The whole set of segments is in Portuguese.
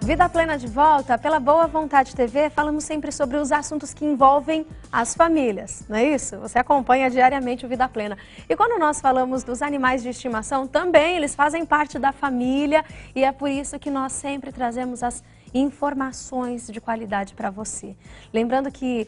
Vida Plena de volta, pela Boa Vontade TV, falamos sempre sobre os assuntos que envolvem as famílias, não é isso? Você acompanha diariamente o Vida Plena. E quando nós falamos dos animais de estimação, também eles fazem parte da família e é por isso que nós sempre trazemos as informações de qualidade para você. Lembrando que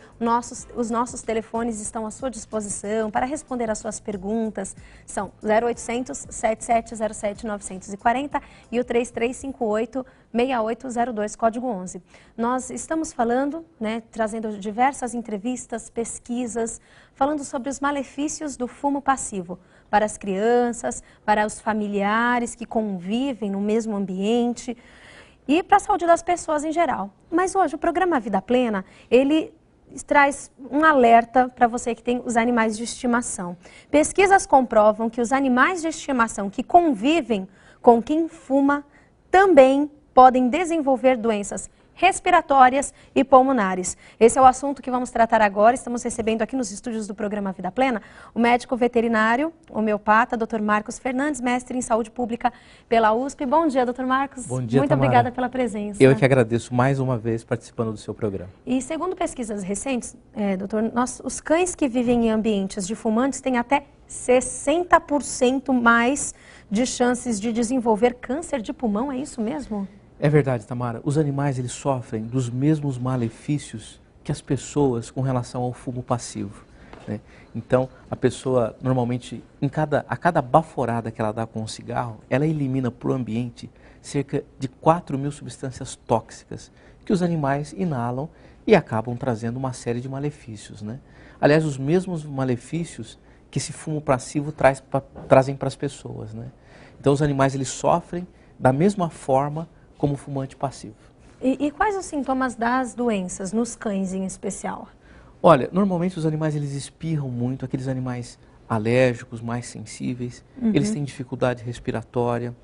os nossos telefones estão à sua disposição para responder às suas perguntas. São 0800 7707 940 e o 3358 6802, código 11. Nós estamos falando, trazendo diversas entrevistas, pesquisas, falando sobre os malefícios do fumo passivo para as crianças, para os familiares que convivem no mesmo ambiente e para a saúde das pessoas em geral. Mas hoje o programa Vida Plena, ele traz um alerta para você que tem os animais de estimação. Pesquisas comprovam que os animais de estimação que convivem com quem fuma também podem desenvolver doenças respiratórias e pulmonares. Esse é o assunto que vamos tratar agora. Estamos recebendo aqui nos estúdios do programa Vida Plena o médico veterinário, homeopata, Dr. Marcos Fernandes, mestre em saúde pública pela USP. Bom dia, Dr. Marcos. Bom dia, Muito Tamara. obrigada pela presença. Eu que agradeço mais uma vez participando do seu programa. E segundo pesquisas recentes, doutor, os cães que vivem em ambientes de fumantes têm até 60% mais de chances de desenvolver câncer de pulmão, é isso mesmo? É verdade, Tamara. Os animais eles sofrem dos mesmos malefícios que as pessoas com relação ao fumo passivo, né? Então, a pessoa normalmente, a cada baforada que ela dá com um cigarro, ela elimina para o ambiente cerca de 4.000 substâncias tóxicas que os animais inalam e acabam trazendo uma série de malefícios, né? Aliás, os mesmos malefícios que esse fumo passivo trazem para as pessoas, né? Então, os animais eles sofrem da mesma forma como fumante passivo. E quais os sintomas das doenças, nos cães em especial? Olha, normalmente os animais eles espirram muito, aqueles animais alérgicos, mais sensíveis, eles têm dificuldade respiratória.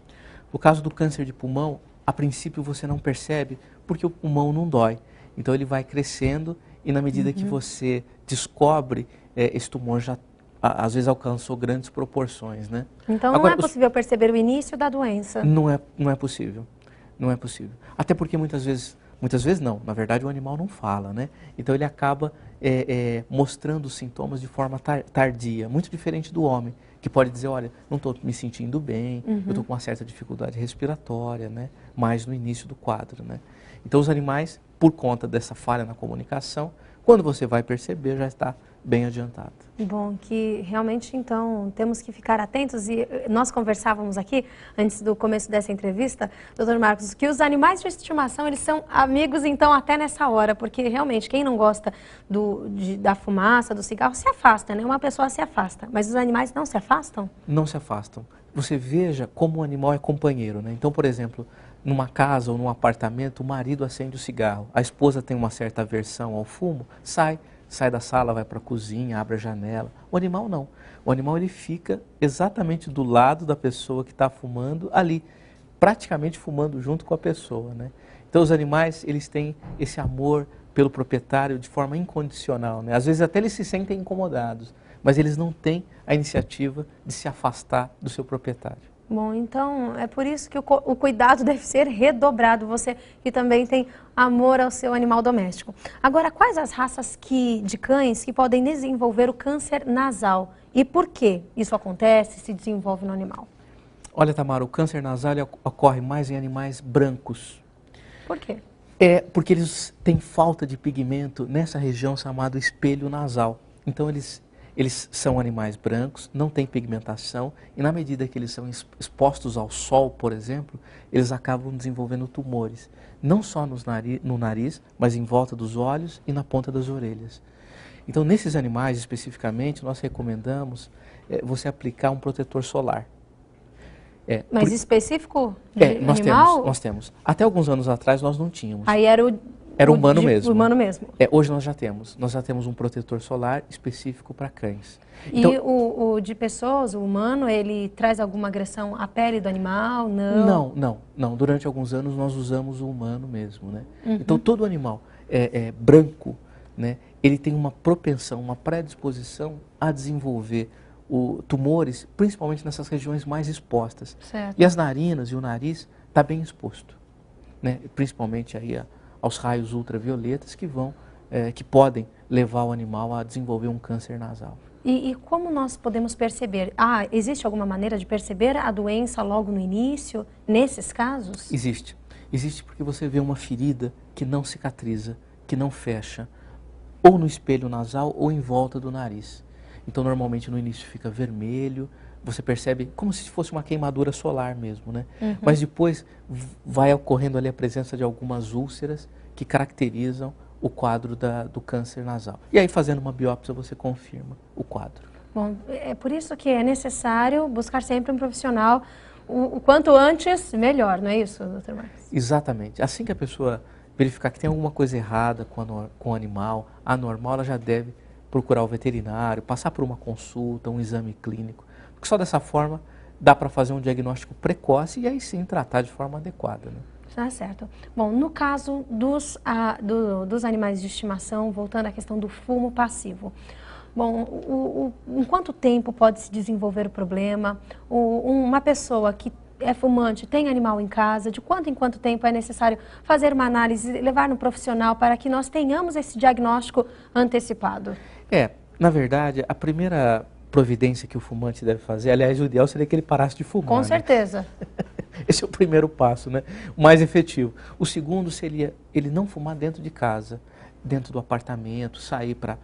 No caso do câncer de pulmão, a princípio você não percebe porque o pulmão não dói. Então ele vai crescendo e na medida que você descobre, esse tumor já às vezes alcançou grandes proporções, né? Então não é possível perceber o início da doença? Não é possível. Não é possível. Até porque muitas vezes não, na verdade o animal não fala, né? Então ele acaba mostrando os sintomas de forma tardia, muito diferente do homem, que pode dizer, olha, não estou me sentindo bem, eu estou com uma certa dificuldade respiratória, né? Mais no início do quadro, né? Então os animais, por conta dessa falha na comunicação, quando você vai perceber, já está bem adiantado. Bom, que realmente, então, temos que ficar atentos e nós conversávamos aqui, antes do começo dessa entrevista, doutor Marcos, que os animais de estimação, eles são amigos, então, até nessa hora, porque realmente, quem não gosta da fumaça, do cigarro, se afasta, né? Uma pessoa se afasta, mas os animais não se afastam? Não se afastam. Você veja como o animal é companheiro, né? Então, por exemplo, numa casa ou num apartamento, o marido acende o cigarro, a esposa tem uma certa aversão ao fumo, sai da sala, vai para a cozinha, abre a janela. O animal não. O animal ele fica exatamente do lado da pessoa que está fumando ali, praticamente fumando junto com a pessoa, né? Então os animais eles têm esse amor pelo proprietário de forma incondicional, né? Às vezes até eles se sentem incomodados, mas eles não têm a iniciativa de se afastar do seu proprietário. Bom, então é por isso que o cuidado deve ser redobrado, você que também tem amor ao seu animal doméstico. Agora, quais as raças de cães que podem desenvolver o câncer nasal e por que isso acontece, se desenvolve no animal? Olha, Tamara, o câncer nasal ocorre mais em animais brancos. Por quê? Porque eles têm falta de pigmento nessa região chamada espelho nasal. Então eles são animais brancos, não têm pigmentação e na medida que eles são expostos ao sol, por exemplo, eles acabam desenvolvendo tumores, não só no nariz, mas em volta dos olhos e na ponta das orelhas. Então, nesses animais especificamente, nós recomendamos você aplicar um protetor solar. Mas específico de animal? Nós temos. Até alguns anos atrás nós não tínhamos. Aí era humano mesmo. Humano mesmo. Hoje nós já temos. Nós já temos um protetor solar específico para cães. Então, e o de pessoas, o humano, ele traz alguma agressão à pele do animal? Não. Durante alguns anos nós usamos o humano mesmo, né? Então todo animal branco, né? Ele tem uma propensão, uma predisposição a desenvolver tumores, principalmente nessas regiões mais expostas. Certo. E as narinas e o nariz está bem exposto. né, principalmente aí aos raios ultravioletas que podem levar o animal a desenvolver um câncer nasal. E como nós podemos perceber? Existe alguma maneira de perceber a doença logo no início, nesses casos? Existe. Existe porque você vê uma ferida que não cicatriza, que não fecha, ou no espelho nasal ou em volta do nariz. Então, normalmente no início fica vermelho, você percebe como se fosse uma queimadura solar mesmo, né? Uhum. Mas depois vai ocorrendo ali a presença de algumas úlceras que caracterizam o quadro do câncer nasal. E aí, fazendo uma biópsia, você confirma o quadro. Bom, é por isso que é necessário buscar sempre um profissional, o quanto antes, melhor, não é isso, doutor Marcos? Exatamente. Assim que a pessoa verificar que tem alguma coisa errada com o animal, anormal, ela já deve procurar o veterinário, passar por uma consulta, um exame clínico, porque só dessa forma dá para fazer um diagnóstico precoce e aí sim tratar de forma adequada, né? Tá certo. Bom, no caso dos animais de estimação, voltando à questão do fumo passivo, bom, em quanto tempo pode se desenvolver o problema? Uma pessoa que é fumante, tem animal em casa, de quanto em quanto tempo é necessário fazer uma análise, levar no profissional para que nós tenhamos esse diagnóstico antecipado? Na verdade, a primeira providência que o fumante deve fazer, aliás, o ideal seria que ele parasse de fumar. Com certeza. Esse é o primeiro passo, né? O mais efetivo. O segundo seria ele não fumar dentro de casa, dentro do apartamento, sair para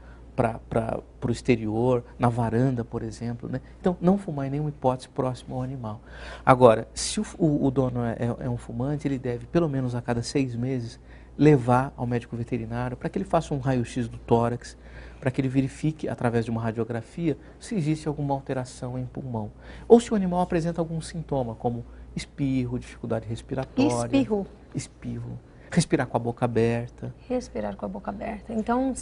o exterior, na varanda, por exemplo, né? Então, não fumar em nenhuma hipótese próximo ao animal. Agora, se o dono é um fumante, ele deve, pelo menos a cada 6 meses, levar ao médico veterinário para que ele faça um raio-x do tórax, para que ele verifique, através de uma radiografia, se existe alguma alteração em pulmão. Ou se o animal apresenta algum sintoma, como espirro, dificuldade respiratória. Espirro. Respirar com a boca aberta. Respirar com a boca aberta. Então,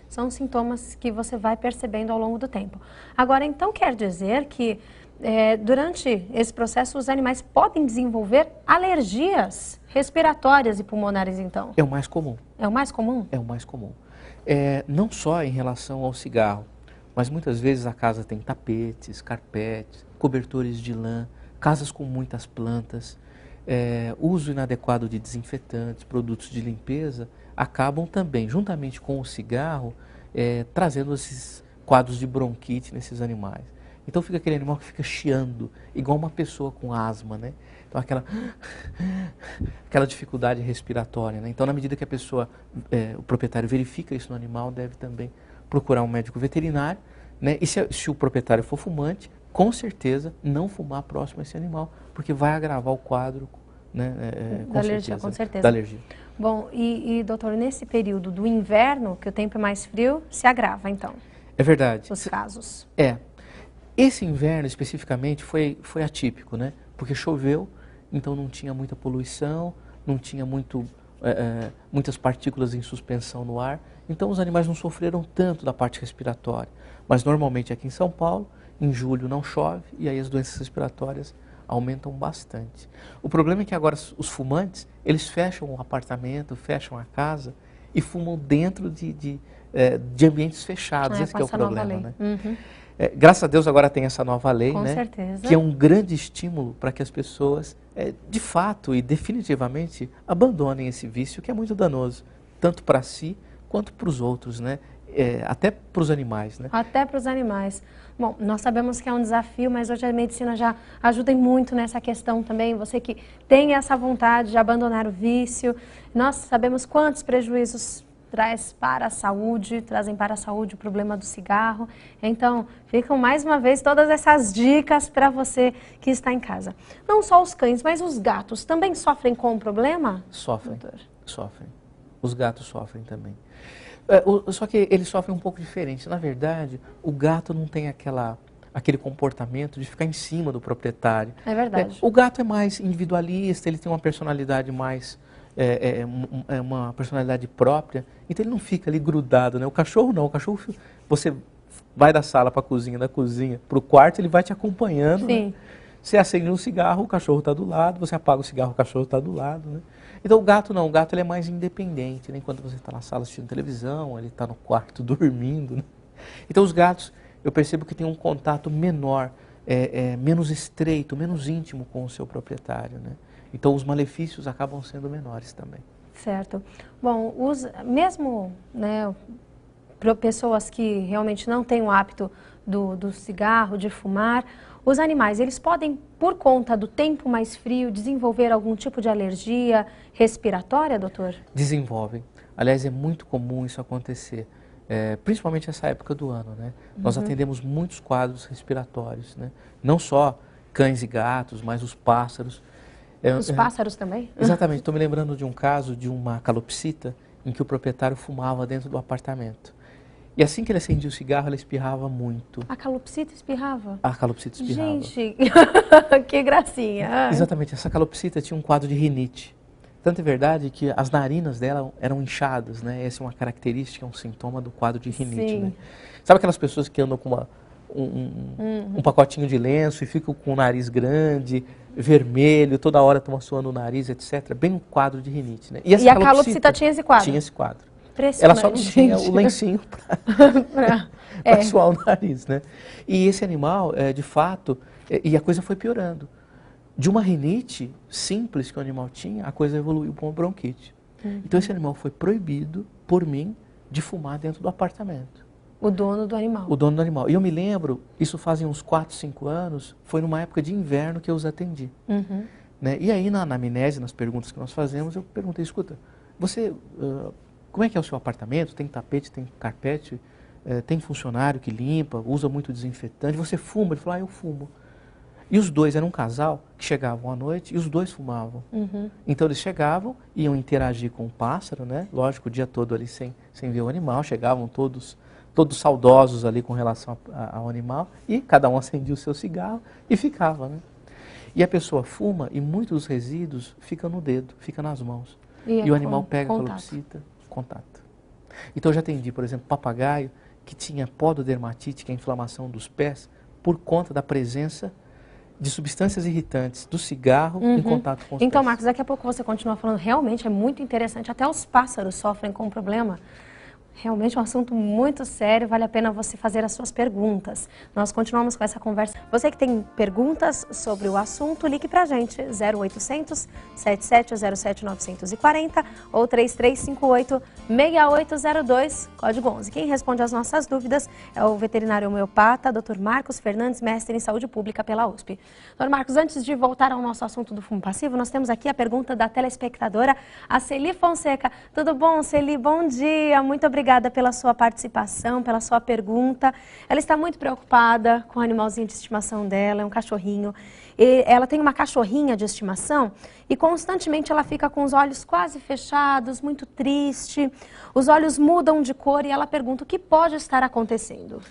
são sintomas que você vai percebendo ao longo do tempo. Agora, então, quer dizer que durante esse processo os animais podem desenvolver alergias respiratórias e pulmonares, então? É o mais comum. É o mais comum? É o mais comum. Não só em relação ao cigarro, mas muitas vezes a casa tem tapetes, carpetes, cobertores de lã, casas com muitas plantas, uso inadequado de desinfetantes, produtos de limpeza, acabam também, juntamente com o cigarro, trazendo esses quadros de bronquite nesses animais. Então fica aquele animal que fica chiando, igual uma pessoa com asma, né? Então aquela dificuldade respiratória, né? Então na medida que a pessoa, o proprietário verifica isso no animal, deve também procurar um médico veterinário, né? E se o proprietário for fumante, com certeza não fumar próximo a esse animal, porque vai agravar o quadro, né? Com certeza. Da alergia. Bom, e doutor, nesse período do inverno, que o tempo é mais frio, se agrava então? É verdade. Os casos. Esse inverno especificamente foi atípico, né? Porque choveu, então não tinha muita poluição, não tinha muitas partículas em suspensão no ar, então os animais não sofreram tanto da parte respiratória. Mas normalmente aqui em São Paulo, em julho não chove e aí as doenças respiratórias aumentam bastante. O problema é que agora os fumantes, eles fecham o apartamento, fecham a casa e fumam dentro de ambientes fechados. Esse que é o problema, né? Uhum. Graças a Deus agora tem essa nova lei, Com né? certeza. Que é um grande estímulo para que as pessoas, de fato e definitivamente, abandonem esse vício que é muito danoso, tanto para si quanto para os outros, né? Até para os animais, né? Até para os animais. Bom, nós sabemos que é um desafio, mas hoje a medicina já ajuda muito nessa questão também. Você que tem essa vontade de abandonar o vício, nós sabemos quantos prejuízos trazem para a saúde o problema do cigarro. Então, ficam mais uma vez todas essas dicas para você que está em casa. Não só os cães, mas os gatos também sofrem com o problema? Sofrem, sofrem. Os gatos sofrem também. Só que eles sofrem um pouco diferente. Na verdade, o gato não tem aquele comportamento de ficar em cima do proprietário. É verdade. O gato é mais individualista, ele tem uma personalidade mais... uma personalidade própria, então ele não fica ali grudado, né? O cachorro não, o cachorro, você vai da sala para a cozinha, da cozinha para o quarto, ele vai te acompanhando. Sim. Né? Você acende um cigarro, o cachorro está do lado, você apaga o cigarro, o cachorro está do lado. Né? Então o gato não, o gato ele é mais independente, né? Enquanto você está na sala assistindo televisão, ele está no quarto dormindo. Né? Então os gatos, eu percebo que tem um contato menor, menos estreito, menos íntimo com o seu proprietário, né? Então os malefícios acabam sendo menores também. Certo. Bom, mesmo, né, para pessoas que realmente não têm o hábito do cigarro, de fumar, os animais, eles podem, por conta do tempo mais frio, desenvolver algum tipo de alergia respiratória, doutor? Desenvolvem. Aliás, é muito comum isso acontecer, principalmente nessa época do ano, né? Nós atendemos muitos quadros respiratórios, né? Não só cães e gatos, mas os pássaros. Os pássaros também? Exatamente. Estou me lembrando de um caso de uma calopsita em que o proprietário fumava dentro do apartamento. E assim que ele acendia o cigarro, ela espirrava muito. A calopsita espirrava? A calopsita espirrava. Gente, que gracinha. Exatamente. Essa calopsita tinha um quadro de rinite. Tanto é verdade que as narinas dela eram inchadas, né? Essa é uma característica, um sintoma do quadro de rinite, né? Sabe aquelas pessoas que andam com um pacotinho de lenço e ficam com o nariz grande, vermelho, toda hora estão suando o nariz, etc. Bem um quadro de rinite, né? E a calopsita tinha esse quadro? Tinha esse quadro. Ela só não tinha o lencinho para suar o nariz, né? E esse animal, de fato, e a coisa foi piorando. De uma rinite simples que o animal tinha, a coisa evoluiu para uma bronquite. Então esse animal foi proibido, por mim, de fumar dentro do apartamento. O dono do animal? O dono do animal. E eu me lembro, isso fazem uns 4, 5 anos, foi numa época de inverno que eu os atendi. Né? E aí na anamnese, nas perguntas que nós fazemos, eu perguntei, escuta, você... como é que é o seu apartamento? Tem tapete, tem carpete, tem funcionário que limpa, usa muito desinfetante, você fuma? Ele falou, eu fumo. E os dois eram um casal que chegavam à noite e os dois fumavam. Então eles chegavam, iam interagir com o pássaro, né? Lógico, o dia todo ali sem ver o animal, chegavam todos saudosos ali com relação ao animal e cada um acendia o seu cigarro e ficava, né? E a pessoa fuma e muitos dos resíduos ficam no dedo, ficam nas mãos. E o animal pega a calopsita, contato. Então eu já atendi, por exemplo, papagaio que tinha pododermatite, que é a inflamação dos pés, por conta da presença de substâncias irritantes do cigarro em contato com os pés. Então, Marcos, daqui a pouco você continua falando, realmente é muito interessante, até os pássaros sofrem com o problema. Realmente é um assunto muito sério, vale a pena você fazer as suas perguntas. Nós continuamos com essa conversa. Você que tem perguntas sobre o assunto, ligue pra gente, 0800 7707 940 ou 3358 6802, código 11. Quem responde às nossas dúvidas é o veterinário homeopata, Dr. Marcos Fernandes, mestre em saúde pública pela USP. Dr. Marcos, antes de voltar ao nosso assunto do fumo passivo, nós temos aqui a pergunta da telespectadora, a Celi Fonseca. Tudo bom, Celi? Bom dia, muito obrigada pela sua participação, pela sua pergunta. Ela está muito preocupada com o animalzinho de estimação dela, é um cachorrinho. E ela tem uma cachorrinha de estimação e constantemente ela fica com os olhos quase fechados, muito triste. Os olhos mudam de cor e ela pergunta o que pode estar acontecendo.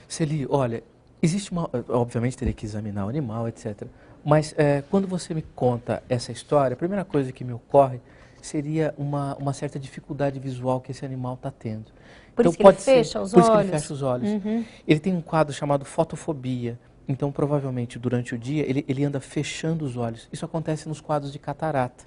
Celi, olha, existe uma... Obviamente teria que examinar o animal, etc. Mas quando você me conta essa história, a primeira coisa que me ocorre seria uma certa dificuldade visual que esse animal está tendo. Por isso que ele fecha os olhos? Por isso que ele fecha os olhos. Ele tem um quadro chamado fotofobia. Então, provavelmente, durante o dia, ele anda fechando os olhos. Isso acontece nos quadros de catarata.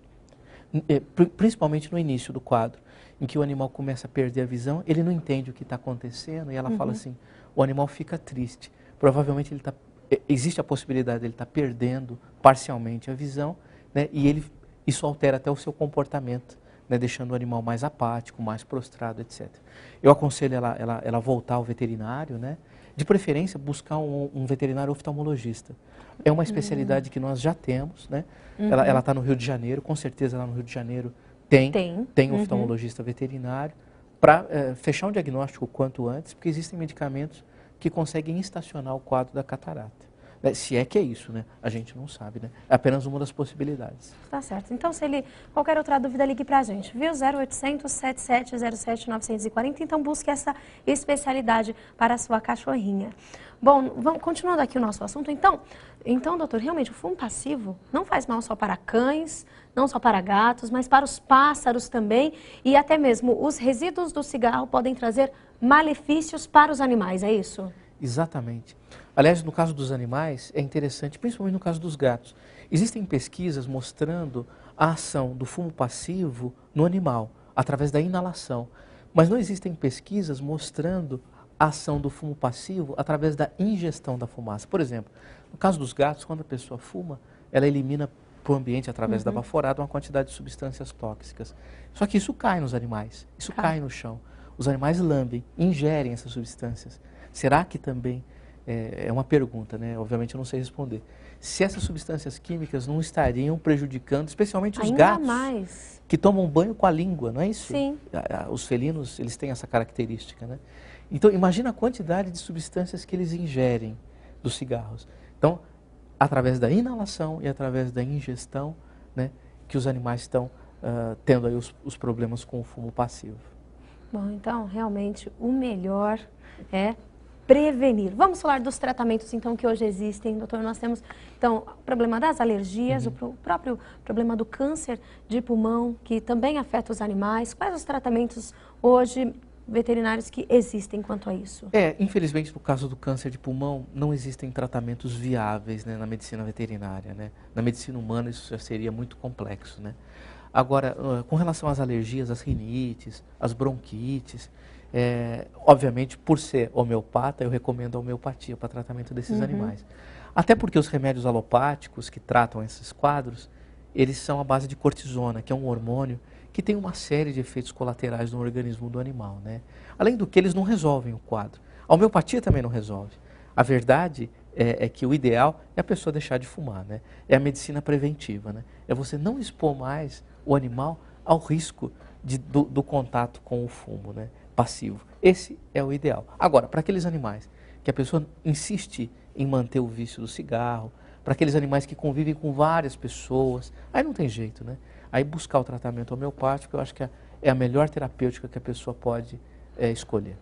Principalmente no início do quadro, em que o animal começa a perder a visão, ele não entende o que está acontecendo e ela fala assim, o animal fica triste. Provavelmente existe a possibilidade de ele estar perdendo parcialmente a visão, né, e isso altera até o seu comportamento, né, deixando o animal mais apático, mais prostrado, etc. Eu aconselho ela voltar ao veterinário, né, de preferência buscar um veterinário oftalmologista. É uma especialidade que nós já temos, né? Ela está no Rio de Janeiro, com certeza lá no Rio de Janeiro tem oftalmologista veterinário, para fechar um diagnóstico o quanto antes, porque existem medicamentos que conseguem estacionar o quadro da catarata. Se é que é isso, né? A gente não sabe, né? É apenas uma das possibilidades. Tá certo. Então, se ele qualquer outra dúvida, ligue pra gente, viu? 0800 7707 940. Então, busque essa especialidade para a sua cachorrinha. Bom, continuando aqui o nosso assunto. Então, doutor, realmente o fumo passivo não faz mal só para cães, não só para gatos, mas para os pássaros também. E até mesmo os resíduos do cigarro podem trazer malefícios para os animais, é isso? Exatamente. Aliás, no caso dos animais, é interessante, principalmente no caso dos gatos. Existem pesquisas mostrando a ação do fumo passivo no animal, através da inalação. Mas não existem pesquisas mostrando a ação do fumo passivo através da ingestão da fumaça. Por exemplo, no caso dos gatos, quando a pessoa fuma, ela elimina para o ambiente através da baforada uma quantidade de substâncias tóxicas. Só que isso cai nos animais, isso cai no chão. Os animais lambem, ingerem essas substâncias. Será que também, é uma pergunta, né? Obviamente eu não sei responder, se essas substâncias químicas não estariam prejudicando, especialmente os gatos, que tomam banho com a língua, não é isso? Sim. Os felinos, eles têm essa característica, né? Então, imagina a quantidade de substâncias que eles ingerem dos cigarros. Então, através da inalação e através da ingestão, né, que os animais estão tendo aí os problemas com o fumo passivo. Bom, então, realmente, o melhor é prevenir. Vamos falar dos tratamentos, então, que hoje existem, doutor. Nós temos, então, o problema das alergias, o próprio problema do câncer de pulmão, que também afeta os animais. Quais os tratamentos hoje veterinários que existem quanto a isso? Infelizmente, no caso do câncer de pulmão, não existem tratamentos viáveis, né, na medicina veterinária, né? Na medicina humana isso já seria muito complexo, né? Agora, com relação às alergias, às rinites, às bronquites, obviamente, por ser homeopata, eu recomendo a homeopatia para tratamento desses animais. Até porque os remédios alopáticos que tratam esses quadros, eles são à base de cortisona, que é um hormônio que tem uma série de efeitos colaterais no organismo do animal, né? Além do que, eles não resolvem o quadro. A homeopatia também não resolve. A verdade é que o ideal é a pessoa deixar de fumar, né? É a medicina preventiva, né? É você não expor mais o animal ao risco do contato com o fumo, né, passivo. Esse é o ideal. Agora, para aqueles animais que a pessoa insiste em manter o vício do cigarro, para aqueles animais que convivem com várias pessoas, aí não tem jeito, né? Aí buscar o tratamento homeopático, eu acho que é a melhor terapêutica que a pessoa pode escolher.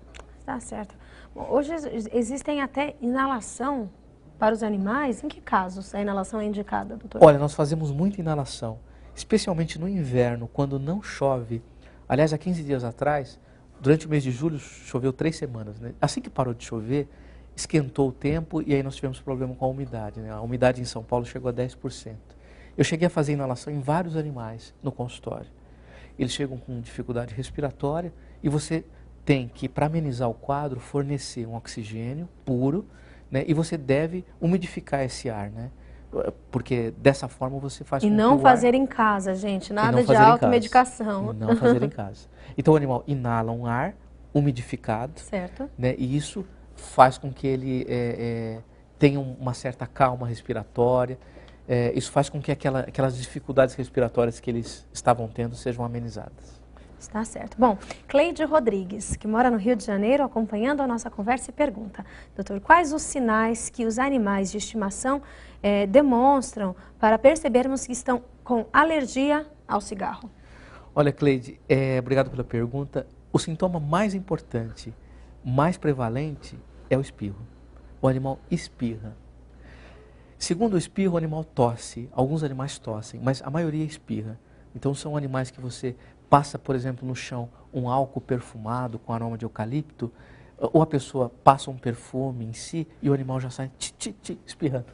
Tá certo. Bom, hoje existem até inalação para os animais. Em que casos a inalação é indicada, doutor? Olha, nós fazemos muita inalação, especialmente no inverno, quando não chove. Aliás, há 15 dias atrás, durante o mês de julho, choveu 3 semanas, né? Assim que parou de chover, esquentou o tempo e aí nós tivemos problema com a umidade, né? A umidade em São Paulo chegou a 10%. Eu cheguei a fazer inalação em vários animais no consultório. Eles chegam com dificuldade respiratória e você tem que, para amenizar o quadro, fornecer um oxigênio puro, né? E você deve umidificar esse ar, né? Porque dessa forma você faz com que o ar... E não fazer em casa, gente, nada de automedicação. Não fazer em casa. Então o animal inala um ar umidificado, certo, né? E isso faz com que ele tenha uma certa calma respiratória. Isso faz com que aquelas dificuldades respiratórias que eles estavam tendo sejam amenizadas. Está certo. Bom, Cleide Rodrigues, que mora no Rio de Janeiro, acompanhando a nossa conversa, e pergunta: doutor, quais os sinais que os animais de estimação demonstram para percebermos que estão com alergia ao cigarro? Olha, Cleide, obrigado pela pergunta. O sintoma mais importante, mais prevalente, é o espirro. O animal espirra. Segundo o espirro, o animal tosse. Alguns animais tossem, mas a maioria espirra. Então são animais que você passa, por exemplo, no chão um álcool perfumado com aroma de eucalipto, ou a pessoa passa um perfume em si e o animal já sai espirrando.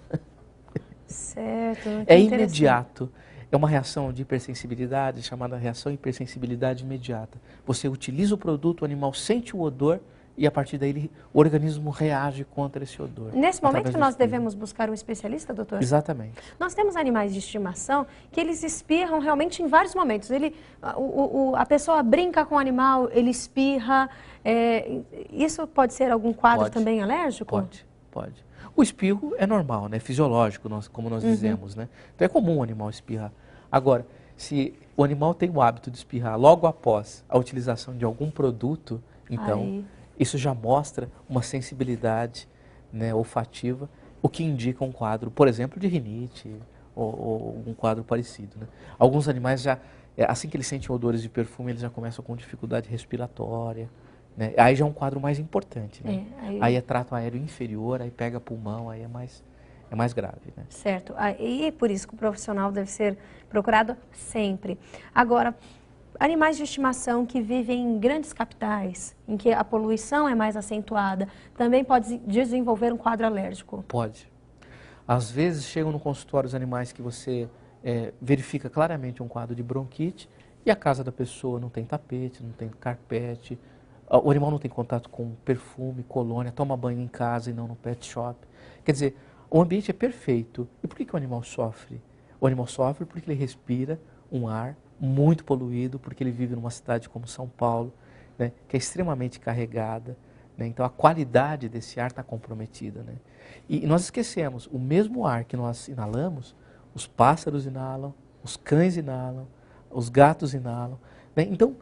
Certo. É imediato. É uma reação de hipersensibilidade, chamada reação hipersensibilidade imediata. Você utiliza o produto, o animal sente o odor e a partir daí o organismo reage contra esse odor. Nesse momento que nós devemos buscar um especialista, doutor? Exatamente. Nós temos animais de estimação que eles espirram realmente em vários momentos. A pessoa brinca com o animal, ele espirra. Isso pode ser algum quadro também alérgico? Pode. O espirro é normal, né? Fisiológico, como nós dizemos, né? Então é comum o animal espirrar. Agora, se o animal tem o hábito de espirrar logo após a utilização de algum produto, então isso já mostra uma sensibilidade, né, olfativa, o que indica um quadro, por exemplo, de rinite ou um quadro parecido, né? Alguns animais já, assim que eles sentem odores de perfume, eles já começam com dificuldade respiratória, né? Aí já é um quadro mais importante, né? Aí é trato aéreo inferior, aí pega pulmão, aí é mais grave, né? Certo. E é por isso que o profissional deve ser procurado sempre. Agora, animais de estimação que vivem em grandes capitais, em que a poluição é mais acentuada, também pode desenvolver um quadro alérgico? Pode. Às vezes chegam no consultório os animais que você verifica claramente um quadro de bronquite e a casa da pessoa não tem tapete, não tem carpete, o animal não tem contato com perfume, colônia, toma banho em casa e não no pet shop. Quer dizer, o ambiente é perfeito. E por que o animal sofre? O animal sofre porque ele respira um ar muito poluído, porque ele vive numa cidade como São Paulo, né, que é extremamente carregada, né, então a qualidade desse ar está comprometida. Né? E nós esquecemos, o mesmo ar que nós inalamos, os pássaros inalam, os cães inalam, os gatos inalam. Né? Então,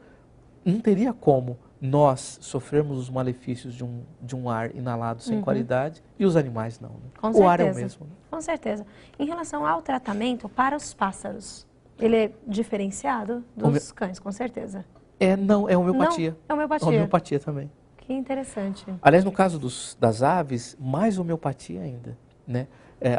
não teria como nós sofrermos os malefícios de um ar inalado sem qualidade e os animais não. Né? Com o certeza. ar é o mesmo. Né? Com certeza. Em relação ao tratamento para os pássaros, ele é diferenciado dos cães, com certeza. Não, é homeopatia. Não, é homeopatia. Homeopatia também. Que interessante. Aliás, no caso das aves, mais homeopatia ainda. Né?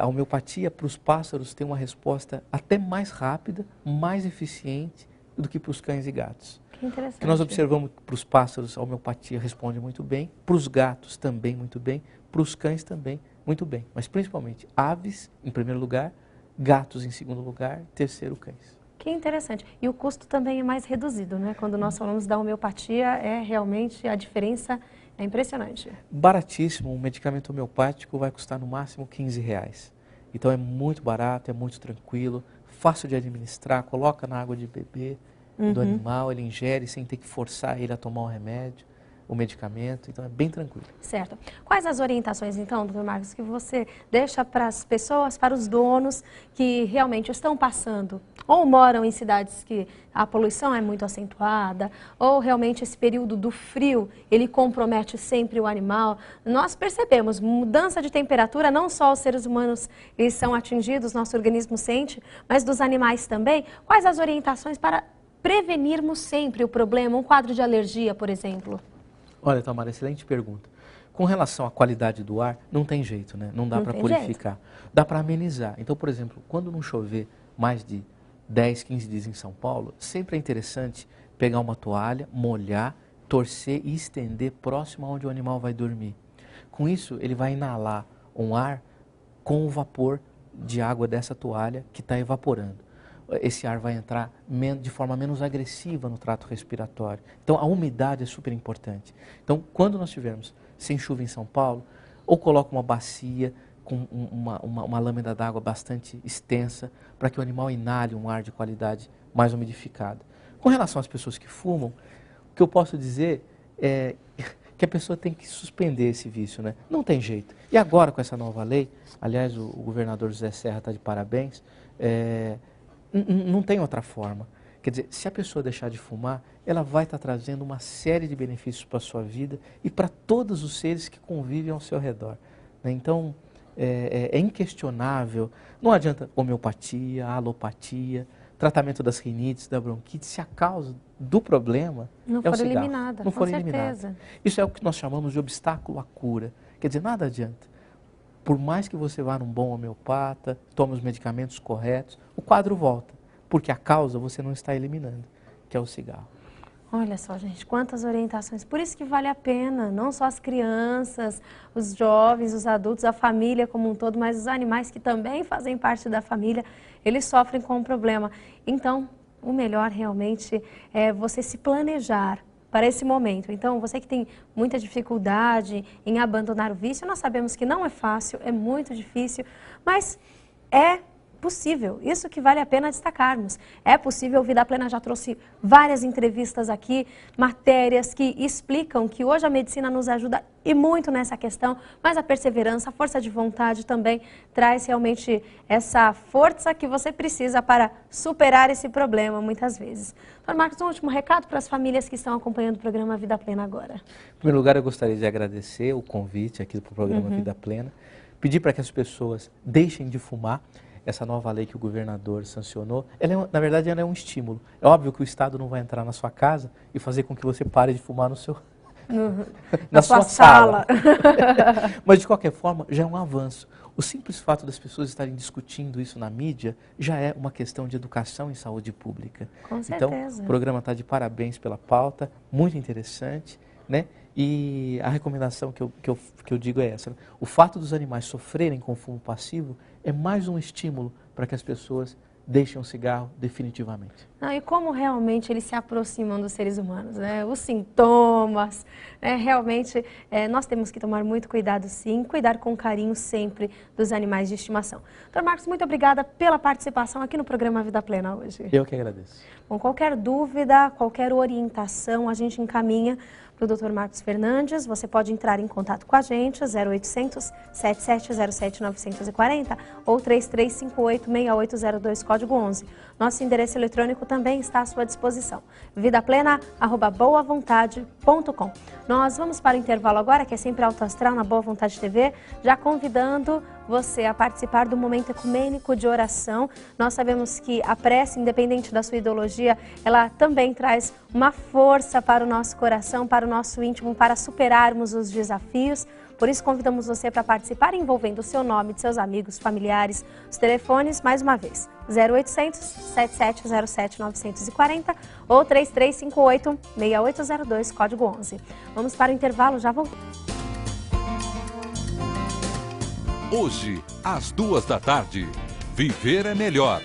A homeopatia para os pássaros tem uma resposta até mais rápida, mais eficiente do que para os cães e gatos. Que interessante. O que nós observamos para os pássaros, a homeopatia responde muito bem, para os gatos também muito bem, para os cães também muito bem. Mas principalmente aves em primeiro lugar, gatos em segundo lugar, terceiro cães. Que interessante. E o custo também é mais reduzido, né? Quando nós falamos da homeopatia, realmente a diferença é impressionante. Baratíssimo, um medicamento homeopático vai custar no máximo R$15. Então é muito barato, é muito tranquilo, fácil de administrar, coloca na água de beber do animal, ele ingere sem ter que forçar ele a tomar o remédio, o medicamento, então é bem tranquilo. Certo. Quais as orientações, então, doutor Marcos, que você deixa para as pessoas, para os donos que realmente estão passando, ou moram em cidades que a poluição é muito acentuada, ou realmente esse período do frio, ele compromete sempre o animal. Nós percebemos mudança de temperatura, não só os seres humanos eles são atingidos, nosso organismo sente, mas dos animais também. Quais as orientações para prevenirmos sempre o problema, um quadro de alergia, por exemplo? Olha, Tamara, excelente pergunta. Com relação à qualidade do ar, não tem jeito, né? Não dá para purificar. Jeito. Dá para amenizar. Então, por exemplo, quando não chover mais de 10, 15 dias em São Paulo, sempre é interessante pegar uma toalha, molhar, torcer e estender próximo aonde o animal vai dormir. Com isso, ele vai inalar um ar com o vapor de água dessa toalha que está evaporando. Esse ar vai entrar de forma menos agressiva no trato respiratório. Então, a umidade é super importante. Então, quando nós tivermos sem chuva em São Paulo, ou coloca uma bacia com uma lâmina d'água bastante extensa, para que o animal inale um ar de qualidade mais umidificada. Com relação às pessoas que fumam, o que eu posso dizer é que a pessoa tem que suspender esse vício, né? Não tem jeito. E agora, com essa nova lei, aliás, o governador José Serra está de parabéns, não tem outra forma. Quer dizer, se a pessoa deixar de fumar, ela vai estar trazendo uma série de benefícios para a sua vida e para todos os seres que convivem ao seu redor. Né? Então, é inquestionável, não adianta homeopatia, alopatia, tratamento das rinites, da bronquite, se a causa do problema não é o for cigarro. eliminada, não com for certeza. eliminada. Isso é o que nós chamamos de obstáculo à cura. Quer dizer, nada adianta. Por mais que você vá num bom homeopata, tome os medicamentos corretos, o quadro volta, porque a causa você não está eliminando, que é o cigarro. Olha só, gente, quantas orientações. Por isso que vale a pena, não só as crianças, os jovens, os adultos, a família como um todo, mas os animais que também fazem parte da família, eles sofrem com o problema. Então, o melhor realmente é você se planejar para esse momento. Então, você que tem muita dificuldade em abandonar o vício, nós sabemos que não é fácil, é muito difícil, mas é possível. Isso que vale a pena destacarmos. É possível. O Vida Plena já trouxe várias entrevistas aqui, matérias que explicam que hoje a medicina nos ajuda e muito nessa questão, mas a perseverança, a força de vontade também traz realmente essa força que você precisa para superar esse problema muitas vezes. Doutor Marcos, um último recado para as famílias que estão acompanhando o programa Vida Plena agora. Em primeiro lugar, eu gostaria de agradecer o convite aqui para o programa Vida Plena, pedir para que as pessoas deixem de fumar. Essa nova lei que o governador sancionou, na verdade, ela é um estímulo. É óbvio que o Estado não vai entrar na sua casa e fazer com que você pare de fumar na sua sala. Mas, de qualquer forma, já é um avanço. O simples fato das pessoas estarem discutindo isso na mídia já é uma questão de educação em saúde pública. Com certeza. Então, o programa está de parabéns pela pauta, muito interessante, né? E a recomendação que eu digo é essa. O fato dos animais sofrerem com fumo passivo é mais um estímulo para que as pessoas deixem o cigarro definitivamente. Não, e como realmente eles se aproximam dos seres humanos, né? Os sintomas, né? Realmente nós temos que tomar muito cuidado sim, cuidar com carinho sempre dos animais de estimação. Dr. Marcos, muito obrigada pela participação aqui no programa Vida Plena hoje. Eu que agradeço. Bom, qualquer dúvida, qualquer orientação, a gente encaminha para o Dr. Marcos Fernandes. Você pode entrar em contato com a gente, 0800 7707 940 ou 3358-6802, código 11. Nosso endereço eletrônico também está à sua disposição, vidaplena@boavontade.com. Nós vamos para o intervalo agora, que é sempre Alto Astral na Boa Vontade TV, já convidando você a participar do momento ecumênico de oração. Nós sabemos que a prece, independente da sua ideologia, ela também traz uma força para o nosso coração, para o nosso íntimo, para superarmos os desafios. Por isso, convidamos você para participar envolvendo o seu nome, de seus amigos, familiares. Os telefones, mais uma vez, 0800 7707 940 ou 3358-6802, código 11. Vamos para o intervalo, já voltamos. Hoje, às 14h, Viver é Melhor.